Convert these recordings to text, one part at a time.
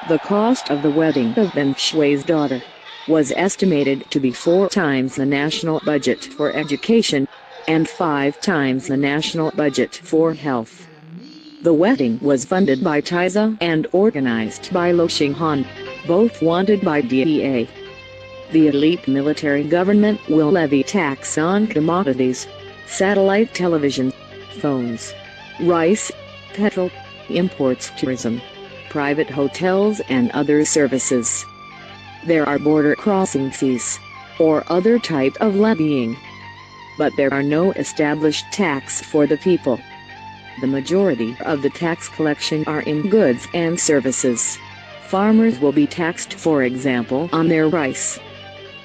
The cost of the wedding of Ben Shui's daughter was estimated to be 4 times the national budget for education, and 5 times the national budget for health. The wedding was funded by Taisa and organized by Lo Xinghan, both wanted by DEA. The elite military government will levy tax on commodities, satellite television, phones, rice, petrol, imports, tourism, private hotels and other services. There are border crossing fees, or other type of levying. But there are no established tax for the people. The majority of the tax collection are in goods and services. Farmers will be taxed, for example, on their rice.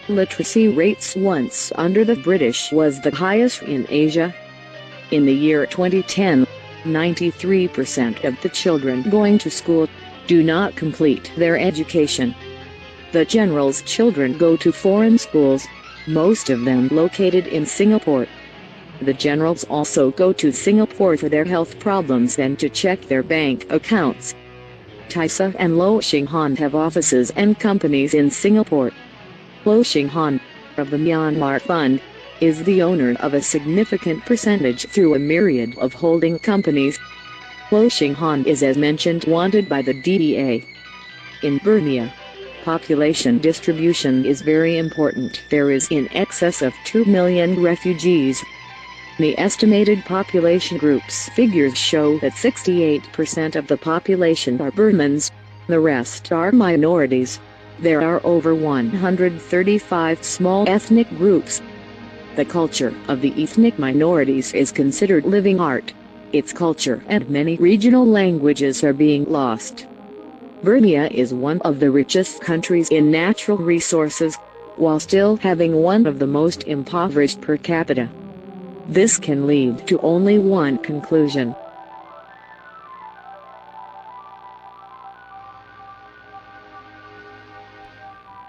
Literacy rates once under the British was the highest in Asia. In the year 2010, 93% of the children going to school do not complete their education. The general's children go to foreign schools, most of them located in Singapore. The generals also go to Singapore for their health problems and to check their bank accounts. Taisa and Lo Xinghan have offices and companies in Singapore. Lo Xinghan, of the Myanmar Fund, is the owner of a significant percentage through a myriad of holding companies. Lo Xinghan is, as mentioned, wanted by the DEA. In Burma, population distribution is very important. There is in excess of 2 million refugees. The estimated population groups figures show that 68% of the population are Burmans, the rest are minorities. There are over 135 small ethnic groups. The culture of the ethnic minorities is considered living art. Its culture and many regional languages are being lost. Burma is one of the richest countries in natural resources, while still having one of the most impoverished per capita. This can lead to only one conclusion.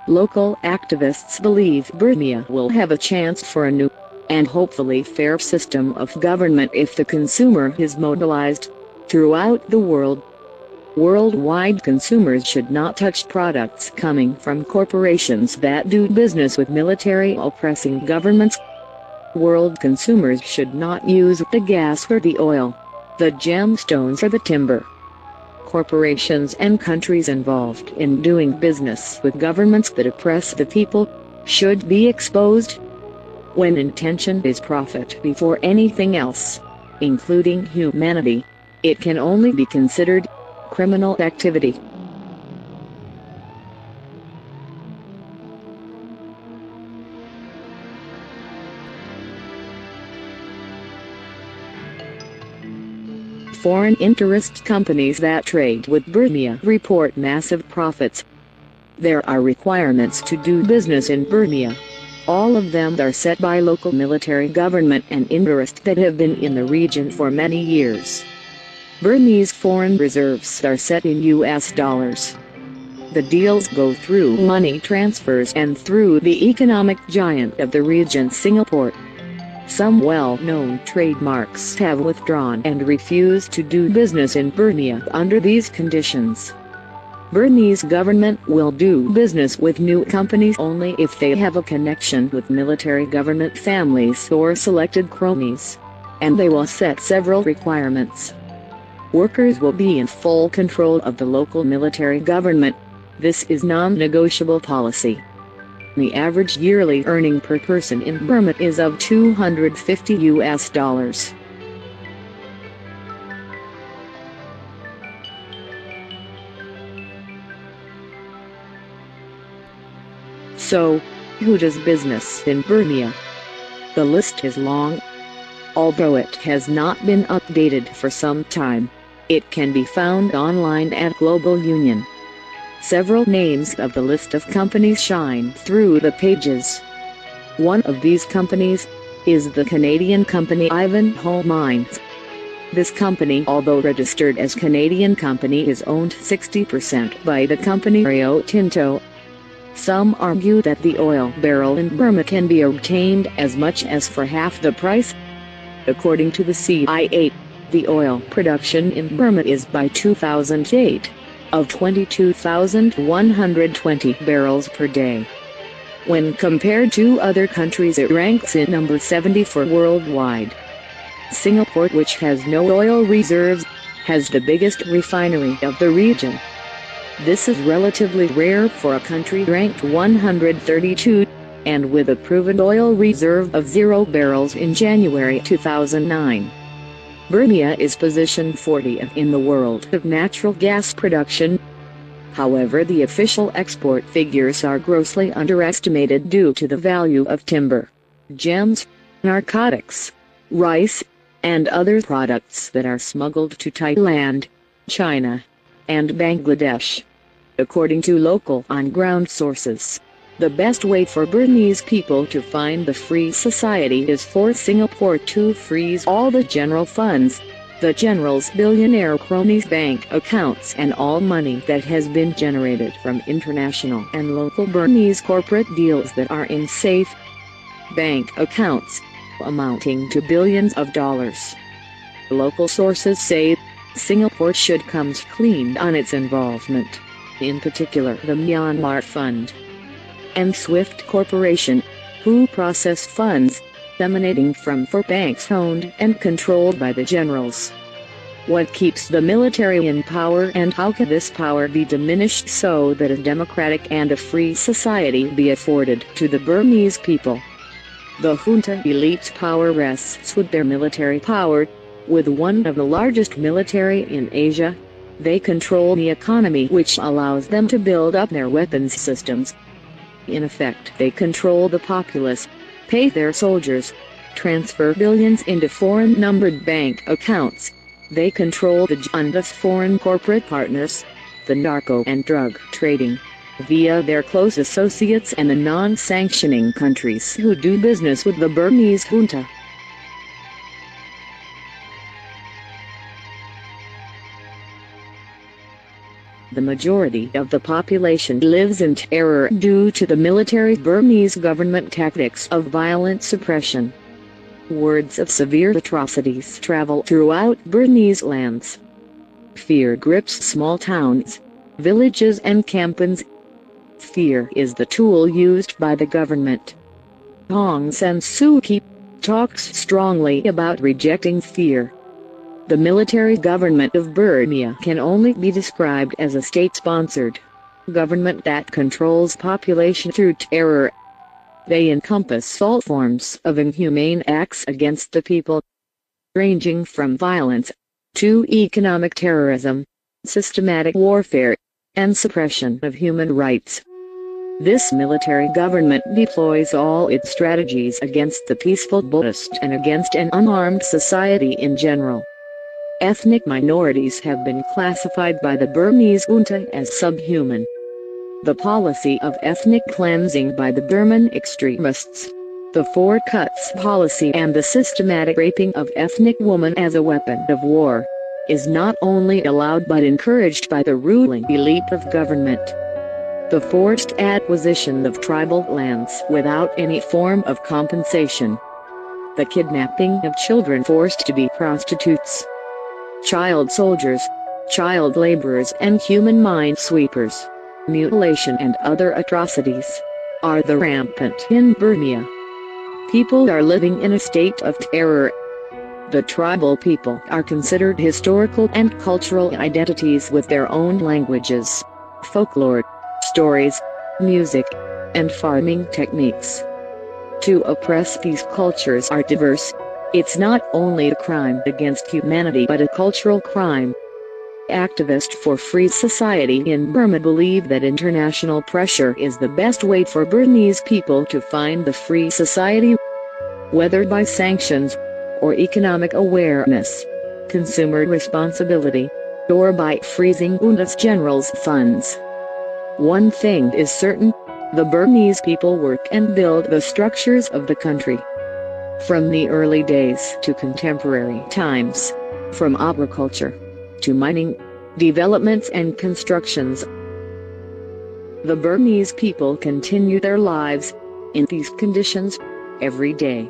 Local activists believe Burma will have a chance for a new, and hopefully fair system of government if the consumer is mobilized. Throughout the world, worldwide consumers should not touch products coming from corporations that do business with military oppressing governments. World consumers should not use the gas or the oil, the gemstones or the timber. Corporations and countries involved in doing business with governments that oppress the people should be exposed. When intention is profit before anything else, including humanity, it can only be considered criminal activity. Foreign interest companies that trade with Burma report massive profits. There are requirements to do business in Burma. All of them are set by local military government and interests that have been in the region for many years. Burmese foreign reserves are set in US dollars. The deals go through money transfers and through the economic giant of the region, Singapore. Some well-known trademarks have withdrawn and refused to do business in Burma under these conditions. Burmese government will do business with new companies only if they have a connection with military government families or selected cronies, and they will set several requirements. Workers will be in full control of the local military government. This is non-negotiable policy. The average yearly earning per person in Burma is of $250 US. So, who does business in Burma? The list is long. Although it has not been updated for some time, it can be found online at Global Union. Several names of the list of companies shine through the pages. One of these companies is the Canadian company Ivanhoe Mines. This company, although registered as Canadian company, is owned 60% by the company Rio Tinto. Some argue that the oil barrel in Burma can be obtained as much as for half the price. According to the CIA, the oil production in Burma is by 2008, of 22,120 barrels per day. When compared to other countries, it ranks in number 74 worldwide. Singapore, which has no oil reserves, has the biggest refinery of the region. This is relatively rare for a country ranked 132, and with a proven oil reserve of 0 barrels in January 2009. Burma is positioned 40th in the world of natural gas production. However, the official export figures are grossly underestimated due to the value of timber, gems, narcotics, rice, and other products that are smuggled to Thailand, China, and Bangladesh. According to local on-ground sources, the best way for Burmese people to find the free society is for Singapore to freeze all the general funds, the general's billionaire cronies' bank accounts, and all money that has been generated from international and local Burmese corporate deals that are in safe bank accounts, amounting to billions of dollars. Local sources say Singapore should come clean on its involvement, in particular the Myanmar Fund and Swift Corporation, who process funds emanating from four banks owned and controlled by the generals. What keeps the military in power, and how can this power be diminished so that a democratic and a free society be afforded to the Burmese people? The junta elite's power rests with their military power. With one of the largest military in Asia, they control the economy, which allows them to build up their weapons systems. In effect, they control the populace, pay their soldiers, transfer billions into foreign-numbered bank accounts. They control the junta's foreign corporate partners, the narco and drug trading, via their close associates and the non-sanctioning countries who do business with the Burmese junta. The majority of the population lives in terror due to the military Burmese government tactics of violent suppression. Words of severe atrocities travel throughout Burmese lands. Fear grips small towns, villages and campons. Fear is the tool used by the government. Aung San Suu Kyi talks strongly about rejecting fear. The military government of Burma can only be described as a state-sponsored government that controls population through terror. They encompass all forms of inhumane acts against the people, ranging from violence to economic terrorism, systematic warfare, and suppression of human rights. This military government deploys all its strategies against the peaceful Buddhist and against an unarmed society in general. Ethnic minorities have been classified by the Burmese junta as subhuman. The policy of ethnic cleansing by the Burman extremists, the Four Cuts policy, and the systematic raping of ethnic women as a weapon of war, is not only allowed but encouraged by the ruling elite of government. The forced acquisition of tribal lands without any form of compensation. The kidnapping of children forced to be prostitutes. Child soldiers, child laborers and human minesweepers, mutilation and other atrocities, are the rampant in Burma. People are living in a state of terror. The tribal people are considered historical and cultural identities with their own languages, folklore, stories, music, and farming techniques. To oppress these cultures are diverse. It's not only a crime against humanity but a cultural crime. Activists for free society in Burma believe that international pressure is the best way for Burmese people to find the free society, whether by sanctions, or economic awareness, consumer responsibility, or by freezing junta's generals' funds. One thing is certain: the Burmese people work and build the structures of the country. From the early days to contemporary times, from agriculture to mining, developments and constructions, the Burmese people continue their lives in these conditions every day.